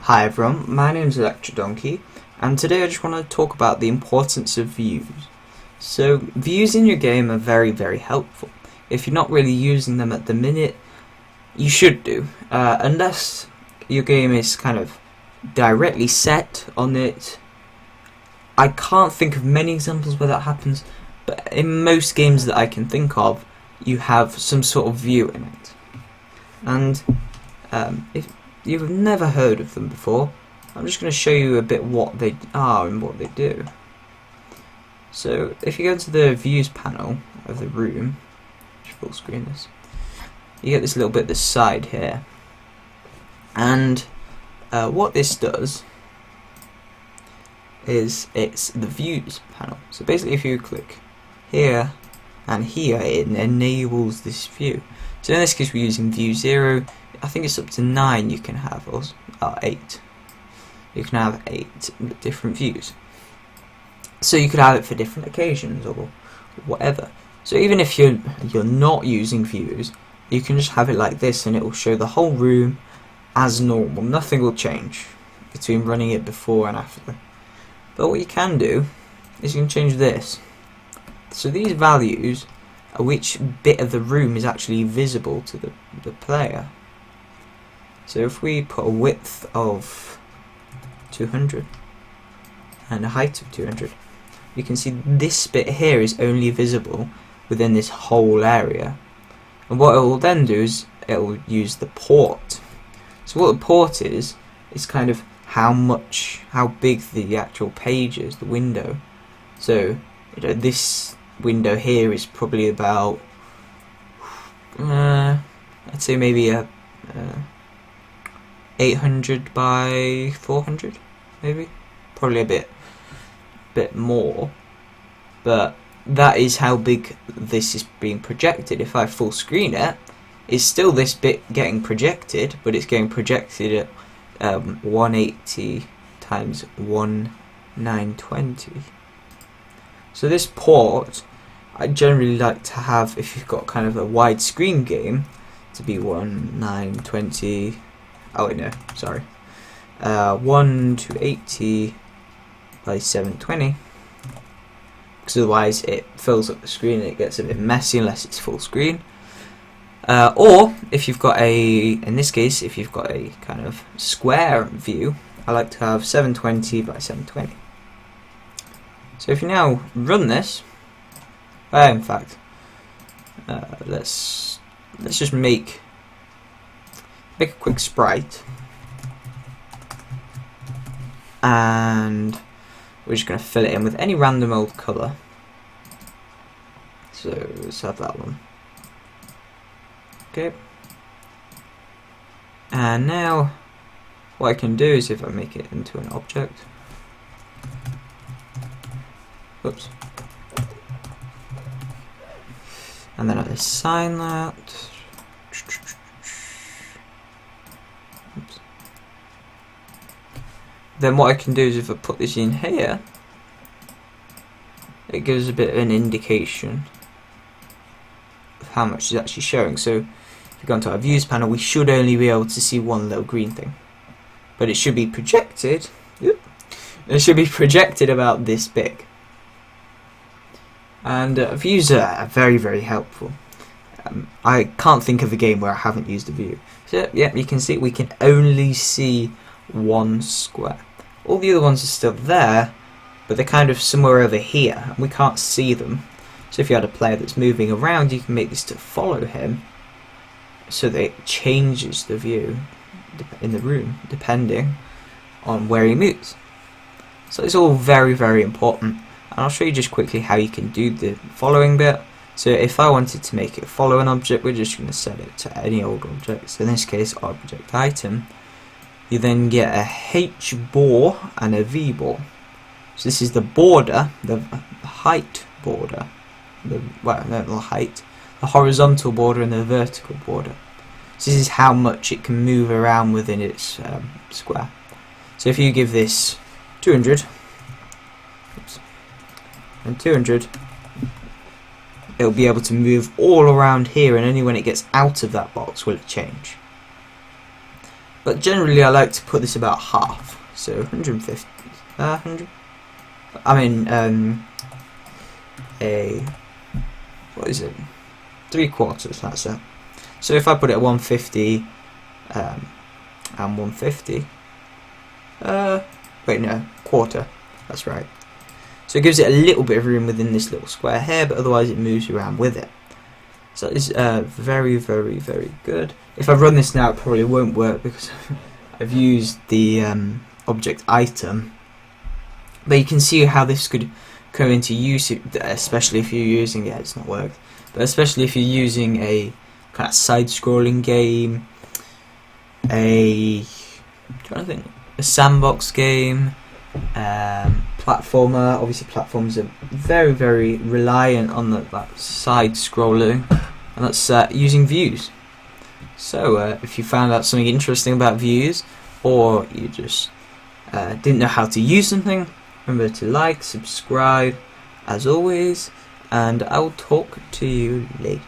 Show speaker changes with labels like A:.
A: Hi everyone, my name is Donkey, and today I just want to talk about the importance of views. So views in your game are very helpful. If you're not really using them at the minute, you should do, unless your game is kind of directly set on it. I can't think of many examples where that happens, but in most games that I can think of, you have some sort of view in it. And if you've never heard of them before, I'm just going to show you a bit what they are and what they do. So if you go to the views panel of the room, full screen this, you get this little bit at the side here, and what this does is it's the views panel. So basically if you click here and here, it enables this view. So in this case we're using view 0. I think it's up to 9 you can have, or 8. You can have 8 different views. So you could have it for different occasions or whatever. So even if you're not using views, you can just have it like this and it will show the whole room as normal. Nothing will change between running it before and after. But what you can do is you can change this. So these values are which bit of the room is actually visible to the player. So if we put a width of 200 and a height of 200, you can see this bit here is only visible within this whole area. And what it will then do is it will use the port. So what the port is kind of how big the actual page is, the window. So this window here is probably about I'd say maybe a 800 by 400, maybe, probably a bit more, but that is how big this is being projected. If I full screen it, it's still this bit getting projected, but it's getting projected at 180 times 1920. So this port I generally like to have, if you've got kind of a widescreen game, to be 1920. Oh wait, no, sorry. 1 to 80 by 720, because otherwise it fills up the screen and it gets a bit messy unless it's full screen. Or if you've got in this case, if you've got a kind of square view, I like to have 720 by 720. So if you now run this, in fact, let's just make a quick sprite, and we're just going to fill it in with any random old colour. So let's have that one. Okay. And now what I can do is if I make it into an object, oops, and then I assign that. Oops. Then what I can do is if I put this in here, it gives a bit of an indication of how much is actually showing. So if we go into our views panel, we should only be able to see one little green thing, but it should be projected. It should be projected about this big. And views are very helpful. I can't think of a game where I haven't used a view. So yeah, you can see we can only see one square. All the other ones are still there, but they're kind of somewhere over here and we can't see them. So if you had a player that's moving around, you can make this to follow him so that it changes the view in the room depending on where he moves. So it's all very important, and I'll show you just quickly how you can do the following bit. So if I wanted to make it follow an object, we're just going to set it to any old object. So in this case, object item. You then get a H bore and a V bore. So this is the border, the height border, the height, the horizontal border and the vertical border. So this is how much it can move around within its square. So if you give this 200, oops, and 200, it'll be able to move all around here, and only when it gets out of that box will it change. But generally I like to put this about half, so 150, 100, I mean what is it, 3/4, that's it. So if I put it at 150 and 150, wait no, quarter, that's right. So it gives it a little bit of room within this little square here, but otherwise it moves around with it. So it's very, very, very good. If I run this now, it probably won't work because I've used the object item. But you can see how this could come into use, especially if you're using it. It's not worked, but especially if you're using a kind of side-scrolling game, a sandbox game, platformer. Obviously platforms are very, very reliant on that side scrolling, and that's using views. So if you found out something interesting about views, or you just didn't know how to use something, remember to like, subscribe as always, and I will talk to you later.